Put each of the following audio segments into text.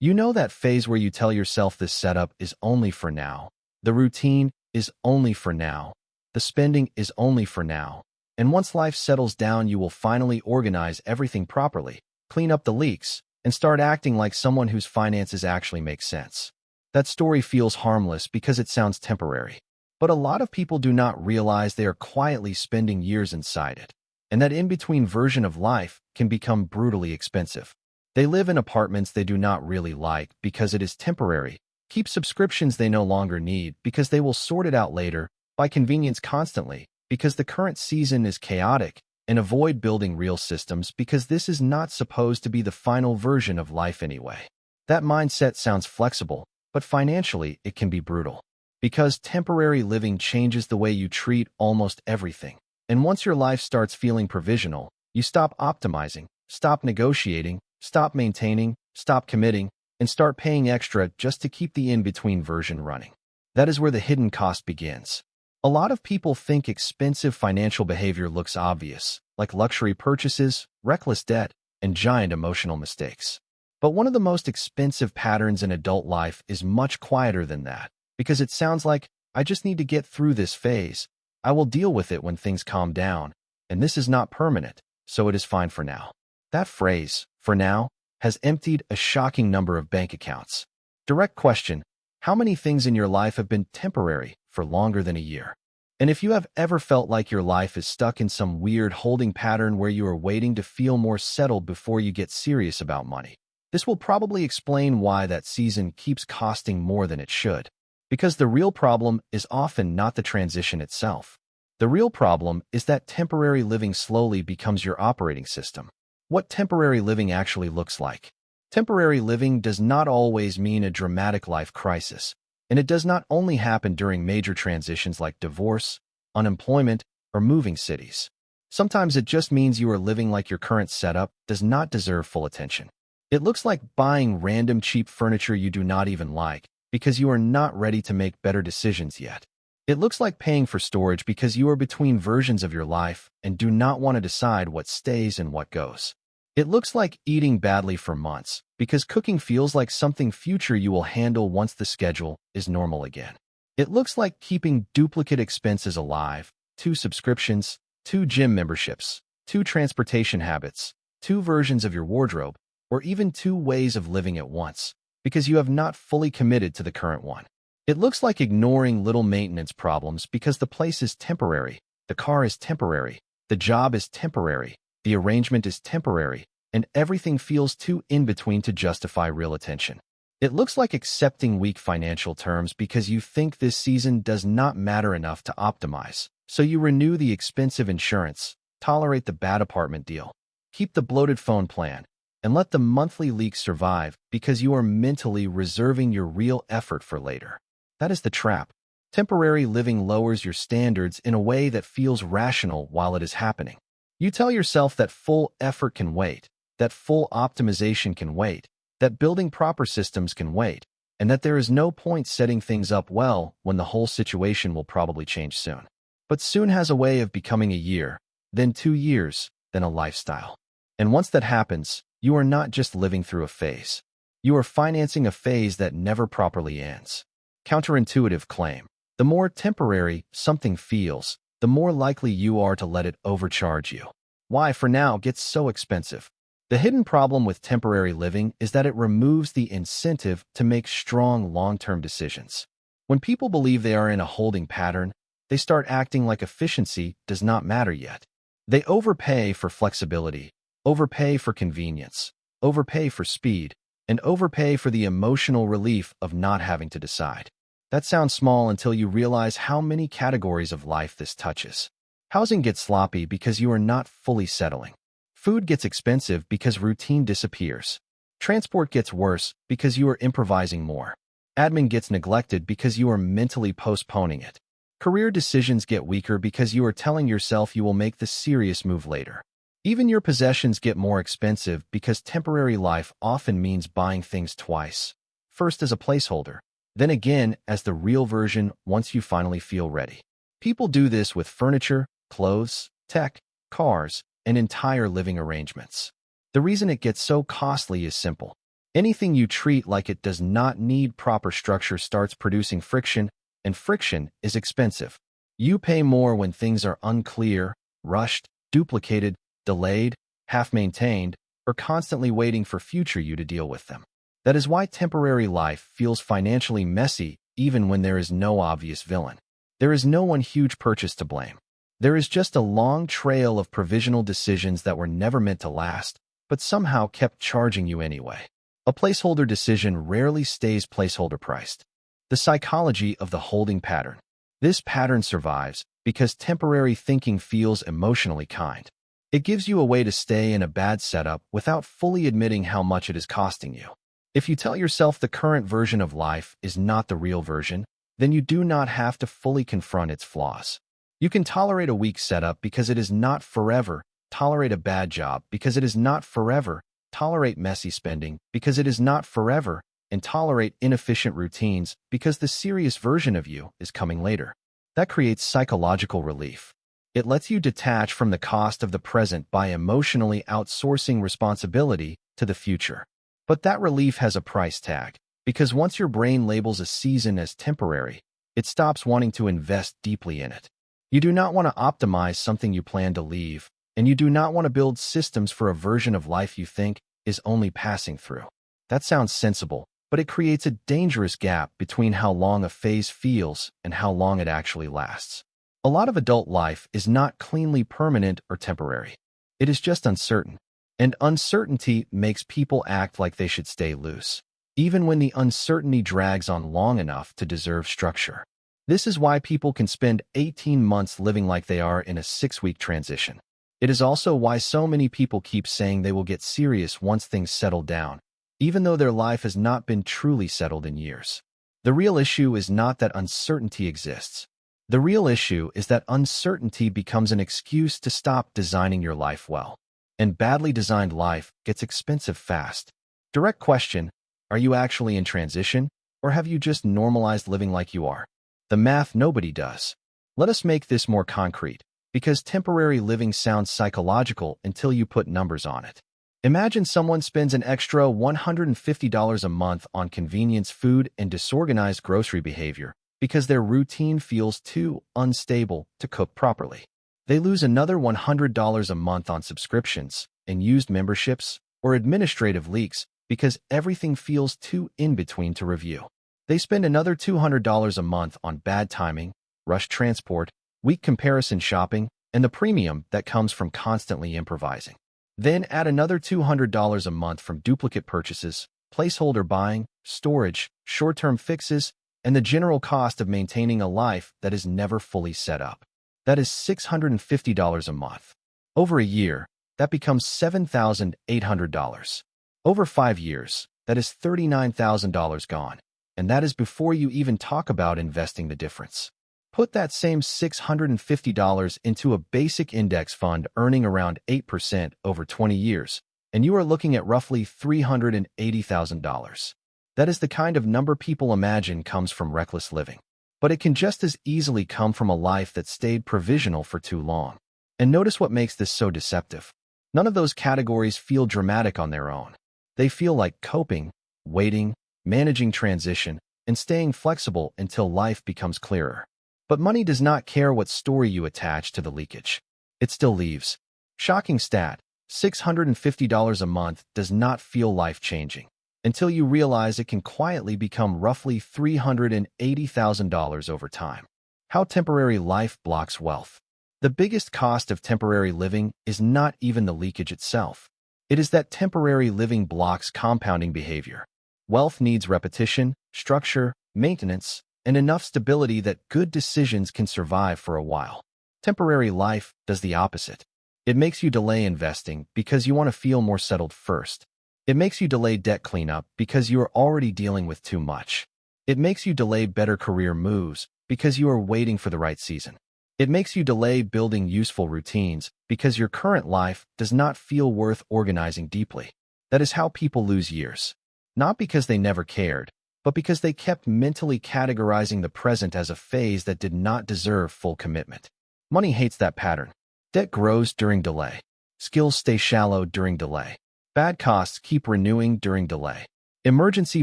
You know that phase where you tell yourself this setup is only for now. The routine is only for now. The spending is only for now. And once life settles down, you will finally organize everything properly, clean up the leaks, and start acting like someone whose finances actually make sense. That story feels harmless because it sounds temporary. But a lot of people do not realize they are quietly spending years inside it, and that in-between version of life can become brutally expensive. They live in apartments they do not really like because it is temporary, keep subscriptions they no longer need because they will sort it out later, buy convenience constantly because the current season is chaotic, and avoid building real systems because this is not supposed to be the final version of life anyway. That mindset sounds flexible, but financially it can be brutal. Because temporary living changes the way you treat almost everything. And once your life starts feeling provisional, you stop optimizing, stop negotiating, stop maintaining, stop committing, and start paying extra just to keep the in-between version running. That is where the hidden cost begins. A lot of people think expensive financial behavior looks obvious, like luxury purchases, reckless debt, and giant emotional mistakes. But one of the most expensive patterns in adult life is much quieter than that, because it sounds like, I just need to get through this phase. I will deal with it when things calm down, and this is not permanent, so it is fine for now. That phrase, for now, has emptied a shocking number of bank accounts. Direct question, how many things in your life have been temporary for longer than a year? And if you have ever felt like your life is stuck in some weird holding pattern where you are waiting to feel more settled before you get serious about money, this will probably explain why that season keeps costing more than it should. Because the real problem is often not the transition itself. The real problem is that temporary living slowly becomes your operating system. What temporary living actually looks like. Temporary living does not always mean a dramatic life crisis, and it does not only happen during major transitions like divorce, unemployment, or moving cities. Sometimes it just means you are living like your current setup does not deserve full attention. It looks like buying random cheap furniture you do not even like because you are not ready to make better decisions yet. It looks like paying for storage because you are between versions of your life and do not want to decide what stays and what goes. It looks like eating badly for months because cooking feels like something future you will handle once the schedule is normal again. It looks like keeping duplicate expenses alive, 2 subscriptions, 2 gym memberships, 2 transportation habits, 2 versions of your wardrobe, or even 2 ways of living at once, because you have not fully committed to the current one. It looks like ignoring little maintenance problems because the place is temporary, the car is temporary, the job is temporary, the arrangement is temporary, and everything feels too in-between to justify real attention. It looks like accepting weak financial terms because you think this season does not matter enough to optimize, so you renew the expensive insurance, tolerate the bad apartment deal, keep the bloated phone plan, and let the monthly leaks survive because you are mentally reserving your real effort for later. That is the trap. Temporary living lowers your standards in a way that feels rational while it is happening. You tell yourself that full effort can wait, that full optimization can wait, that building proper systems can wait, and that there is no point setting things up well when the whole situation will probably change soon. But soon has a way of becoming a year, then 2 years, then a lifestyle. And once that happens, you are not just living through a phase. You are financing a phase that never properly ends. Counterintuitive claim. The more temporary something feels, the more likely you are to let it overcharge you. Why for now gets so expensive. The hidden problem with temporary living is that it removes the incentive to make strong long-term decisions. When people believe they are in a holding pattern, they start acting like efficiency does not matter yet. They overpay for flexibility, overpay for convenience, overpay for speed, and overpay for the emotional relief of not having to decide. That sounds small until you realize how many categories of life this touches. Housing gets sloppy because you are not fully settling. Food gets expensive because routine disappears. Transport gets worse because you are improvising more. Admin gets neglected because you are mentally postponing it. Career decisions get weaker because you are telling yourself you will make the serious move later. Even your possessions get more expensive because temporary life often means buying things twice. First as a placeholder, then again as the real version once you finally feel ready. People do this with furniture, clothes, tech, cars, and entire living arrangements. The reason it gets so costly is simple. Anything you treat like it does not need proper structure starts producing friction, and friction is expensive. You pay more when things are unclear, rushed, duplicated, delayed, half-maintained, or constantly waiting for future you to deal with them. That is why temporary life feels financially messy even when there is no obvious villain. There is no one huge purchase to blame. There is just a long trail of provisional decisions that were never meant to last, but somehow kept charging you anyway. A placeholder decision rarely stays placeholder priced. The psychology of the holding pattern. This pattern survives because temporary thinking feels emotionally kind. It gives you a way to stay in a bad setup without fully admitting how much it is costing you. If you tell yourself the current version of life is not the real version, then you do not have to fully confront its flaws. You can tolerate a weak setup because it is not forever, tolerate a bad job because it is not forever, tolerate messy spending because it is not forever, and tolerate inefficient routines because the serious version of you is coming later. That creates psychological relief. It lets you detach from the cost of the present by emotionally outsourcing responsibility to the future. But that relief has a price tag, because once your brain labels a season as temporary, it stops wanting to invest deeply in it. You do not want to optimize something you plan to leave, and you do not want to build systems for a version of life you think is only passing through. That sounds sensible, but it creates a dangerous gap between how long a phase feels and how long it actually lasts. A lot of adult life is not cleanly permanent or temporary. It is just uncertain. And uncertainty makes people act like they should stay loose, even when the uncertainty drags on long enough to deserve structure. This is why people can spend 18 months living like they are in a 6-week transition. It is also why so many people keep saying they will get serious once things settle down, even though their life has not been truly settled in years. The real issue is not that uncertainty exists. The real issue is that uncertainty becomes an excuse to stop designing your life well. And badly designed life gets expensive fast. Direct question, are you actually in transition, or have you just normalized living like you are? The math nobody does. Let us make this more concrete, because temporary living sounds psychological until you put numbers on it. Imagine someone spends an extra $150 a month on convenience food and disorganized grocery behavior because their routine feels too unstable to cook properly. They lose another $100 a month on subscriptions and used memberships or administrative leaks because everything feels too in-between to review. They spend another $200 a month on bad timing, rushed transport, weak comparison shopping, and the premium that comes from constantly improvising. Then add another $200 a month from duplicate purchases, placeholder buying, storage, short-term fixes, and the general cost of maintaining a life that is never fully set up. That is $650 a month. Over a year, that becomes $7,800. Over 5 years, that is $39,000 gone. And that is before you even talk about investing the difference. Put that same $650 into a basic index fund earning around 8% over 20 years, and you are looking at roughly $380,000. That is the kind of number people imagine comes from reckless living. But it can just as easily come from a life that stayed provisional for too long. And notice what makes this so deceptive. None of those categories feel dramatic on their own. They feel like coping, waiting, managing transition, and staying flexible until life becomes clearer. But money does not care what story you attach to the leakage. It still leaves. Shocking stat, $650 a month does not feel life-changing until you realize it can quietly become roughly $380,000 over time. How temporary life blocks wealth. The biggest cost of temporary living is not even the leakage itself. It is that temporary living blocks compounding behavior. Wealth needs repetition, structure, maintenance, and enough stability that good decisions can survive for a while. Temporary life does the opposite. It makes you delay investing because you want to feel more settled first. It makes you delay debt cleanup because you are already dealing with too much. It makes you delay better career moves because you are waiting for the right season. It makes you delay building useful routines because your current life does not feel worth organizing deeply. That is how people lose years. Not because they never cared, but because they kept mentally categorizing the present as a phase that did not deserve full commitment. Money hates that pattern. Debt grows during delay. Skills stay shallow during delay. Bad costs keep renewing during delay. Emergency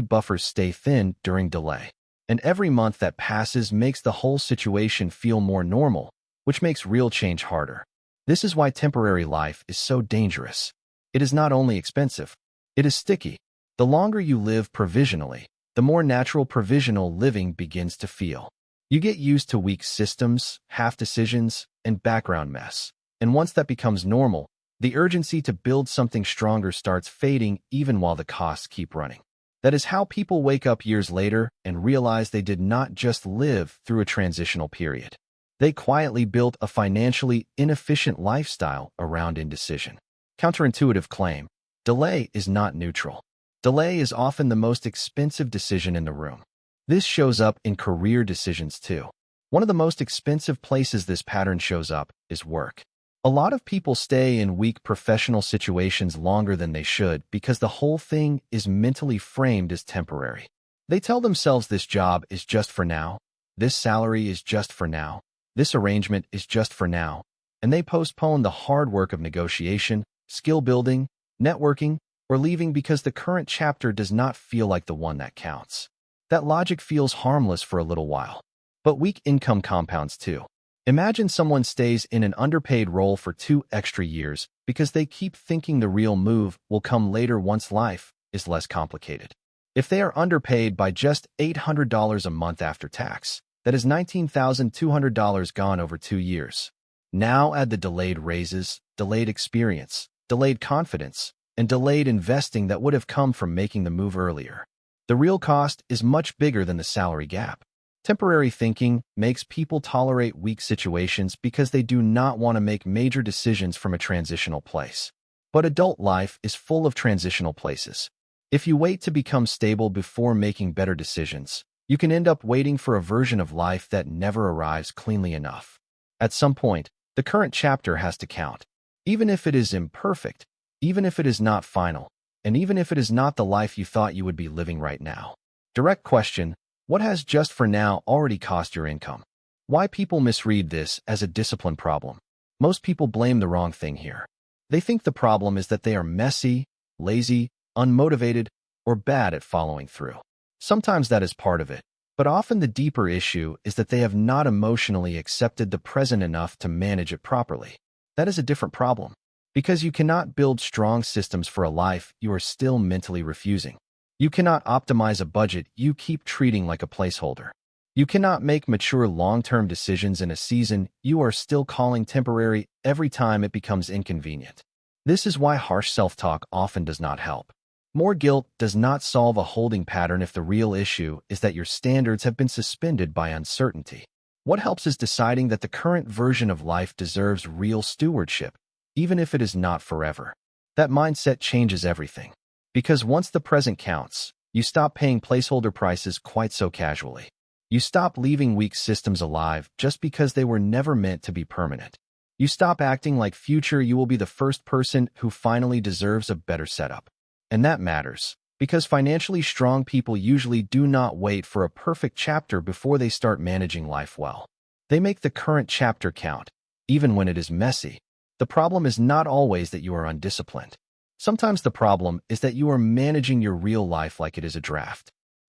buffers stay thin during delay, and every month that passes makes the whole situation feel more normal, which makes real change harder. This is why temporary life is so dangerous. It is not only expensive, it is sticky. The longer you live provisionally, the more natural provisional living begins to feel. You get used to weak systems, half decisions, and background mess. And once that becomes normal, the urgency to build something stronger starts fading even while the costs keep running. That is how people wake up years later and realize they did not just live through a transitional period. They quietly built a financially inefficient lifestyle around indecision. Counterintuitive claim: delay is not neutral. Delay is often the most expensive decision in the room. This shows up in career decisions too. One of the most expensive places this pattern shows up is work. A lot of people stay in weak professional situations longer than they should because the whole thing is mentally framed as temporary. They tell themselves this job is just for now, this salary is just for now, this arrangement is just for now, and they postpone the hard work of negotiation, skill building, networking, or leaving because the current chapter does not feel like the one that counts. That logic feels harmless for a little while, but weak income compounds too. Imagine someone stays in an underpaid role for 2 extra years because they keep thinking the real move will come later once life is less complicated. If they are underpaid by just $800 a month after tax, that is $19,200 gone over 2 years. Now add the delayed raises, delayed experience, delayed confidence, and delayed investing that would have come from making the move earlier. The real cost is much bigger than the salary gap. Temporary thinking makes people tolerate weak situations because they do not want to make major decisions from a transitional place. But adult life is full of transitional places. If you wait to become stable before making better decisions, you can end up waiting for a version of life that never arrives cleanly enough. At some point, the current chapter has to count. Even if it is imperfect, even if it is not final, and even if it is not the life you thought you would be living right now. Direct question: what has just for now already cost your income? Why people misread this as a discipline problem? Most people blame the wrong thing here. They think the problem is that they are messy, lazy, unmotivated, or bad at following through. Sometimes that is part of it, but often the deeper issue is that they have not emotionally accepted the present enough to manage it properly. That is a different problem, because you cannot build strong systems for a life you are still mentally refusing. You cannot optimize a budget you keep treating like a placeholder. You cannot make mature long-term decisions in a season you are still calling temporary every time it becomes inconvenient. This is why harsh self-talk often does not help. More guilt does not solve a holding pattern if the real issue is that your standards have been suspended by uncertainty. What helps is deciding that the current version of life deserves real stewardship, even if it is not forever. That mindset changes everything. Because once the present counts, you stop paying placeholder prices quite so casually. You stop leaving weak systems alive just because they were never meant to be permanent. You stop acting like future you will be the first person who finally deserves a better setup. And that matters, because financially strong people usually do not wait for a perfect chapter before they start managing life well. They make the current chapter count, even when it is messy. The problem is not always that you are undisciplined. Sometimes the problem is that you are managing your real life like it is a draft.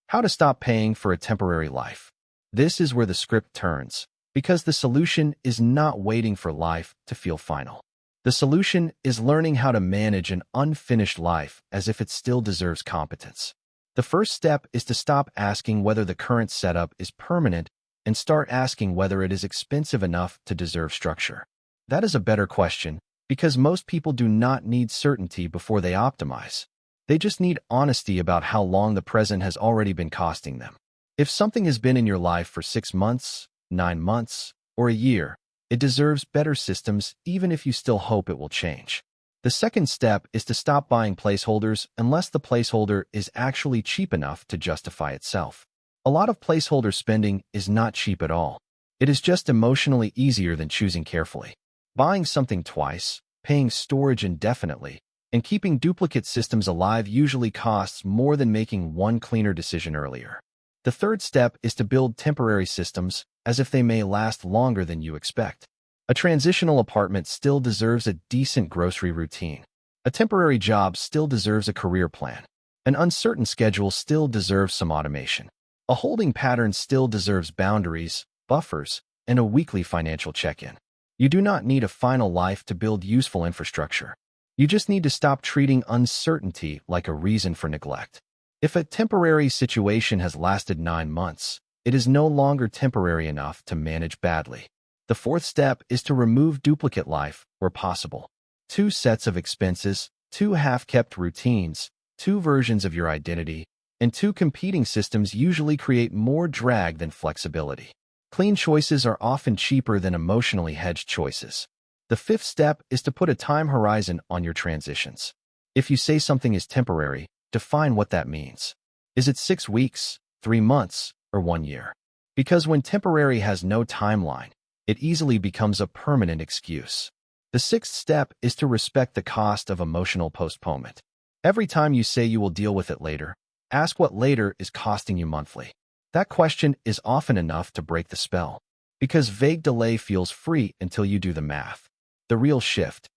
How to stop paying for a temporary life. This is where the script turns, because the solution is not waiting for life to feel final. The solution is learning how to manage an unfinished life as if it still deserves competence. The first step is to stop asking whether the current setup is permanent and start asking whether it is expensive enough to deserve structure. That is a better question, because most people do not need certainty before they optimize. They just need honesty about how long the present has already been costing them. If something has been in your life for 6 months, 9 months, or a year, it deserves better systems even if you still hope it will change. The second step is to stop buying placeholders unless the placeholder is actually cheap enough to justify itself. A lot of placeholder spending is not cheap at all. It is just emotionally easier than choosing carefully. Buying something twice, paying storage indefinitely, and keeping duplicate systems alive usually costs more than making one cleaner decision earlier. The third step is to build temporary systems as if they may last longer than you expect. A transitional apartment still deserves a decent grocery routine. A temporary job still deserves a career plan. An uncertain schedule still deserves some automation. A holding pattern still deserves boundaries, buffers, and a weekly financial check-in. You do not need a final life to build useful infrastructure. You just need to stop treating uncertainty like a reason for neglect. If a temporary situation has lasted 9 months, it is no longer temporary enough to manage badly. The fourth step is to remove duplicate life where possible. 2 sets of expenses, 2 half-kept routines, 2 versions of your identity, and 2 competing systems usually create more drag than flexibility. Clean choices are often cheaper than emotionally hedged choices. The fifth step is to put a time horizon on your transitions. If you say something is temporary, define what that means. Is it 6 weeks, 3 months, or 1 year? Because when temporary has no timeline, it easily becomes a permanent excuse. The sixth step is to respect the cost of emotional postponement. Every time you say you will deal with it later, ask what later is costing you monthly. That question is often enough to break the spell, because vague delay feels free until you do the math. The real shift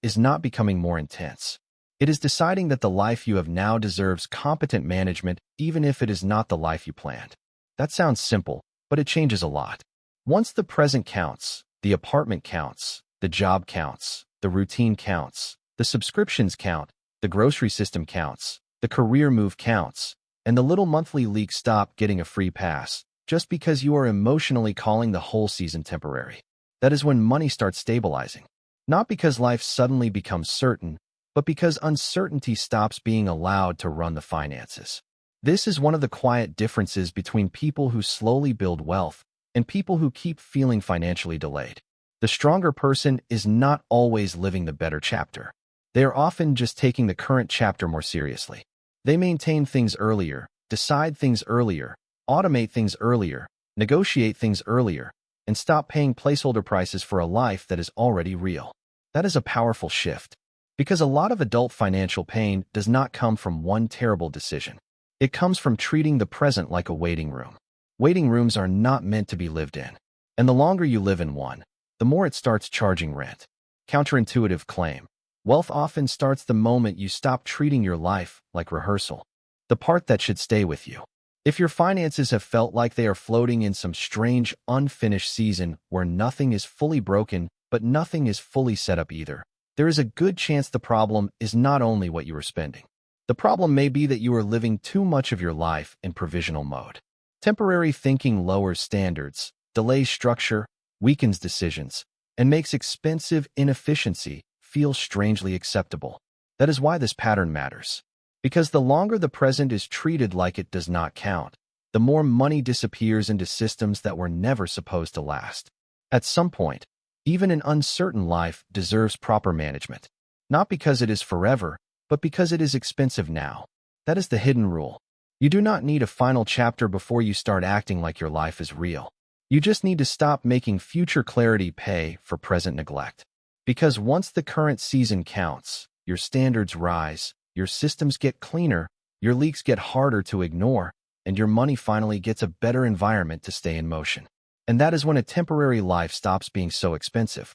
is not becoming more intense. It is deciding that the life you have now deserves competent management even if it is not the life you planned. That sounds simple, but it changes a lot. Once the present counts, the apartment counts, the job counts, the routine counts, the subscriptions count, the grocery system counts, the career move counts, and the little monthly leaks stop getting a free pass just because you are emotionally calling the whole season temporary. That is when money starts stabilizing. Not because life suddenly becomes certain, but because uncertainty stops being allowed to run the finances. This is one of the quiet differences between people who slowly build wealth and people who keep feeling financially delayed. The stronger person is not always living the better chapter. They are often just taking the current chapter more seriously. They maintain things earlier, decide things earlier, automate things earlier, negotiate things earlier, and stop paying placeholder prices for a life that is already real. That is a powerful shift, because a lot of adult financial pain does not come from one terrible decision. It comes from treating the present like a waiting room. Waiting rooms are not meant to be lived in, and the longer you live in one, the more it starts charging rent. Counterintuitive claim. Wealth often starts the moment you stop treating your life like rehearsal, the part that should stay with you. If your finances have felt like they are floating in some strange, unfinished season where nothing is fully broken, but nothing is fully set up either, there is a good chance the problem is not only what you are spending. The problem may be that you are living too much of your life in provisional mode. Temporary thinking lowers standards, delays structure, weakens decisions, and makes expensive inefficiency feel strangely acceptable. That is why this pattern matters. Because the longer the present is treated like it does not count, the more money disappears into systems that were never supposed to last. At some point, even an uncertain life deserves proper management. Not because it is forever, but because it is expensive now. That is the hidden rule. You do not need a final chapter before you start acting like your life is real. You just need to stop making future clarity pay for present neglect. Because once the current season counts, your standards rise, your systems get cleaner, your leaks get harder to ignore, and your money finally gets a better environment to stay in motion. And that is when a temporary life stops being so expensive.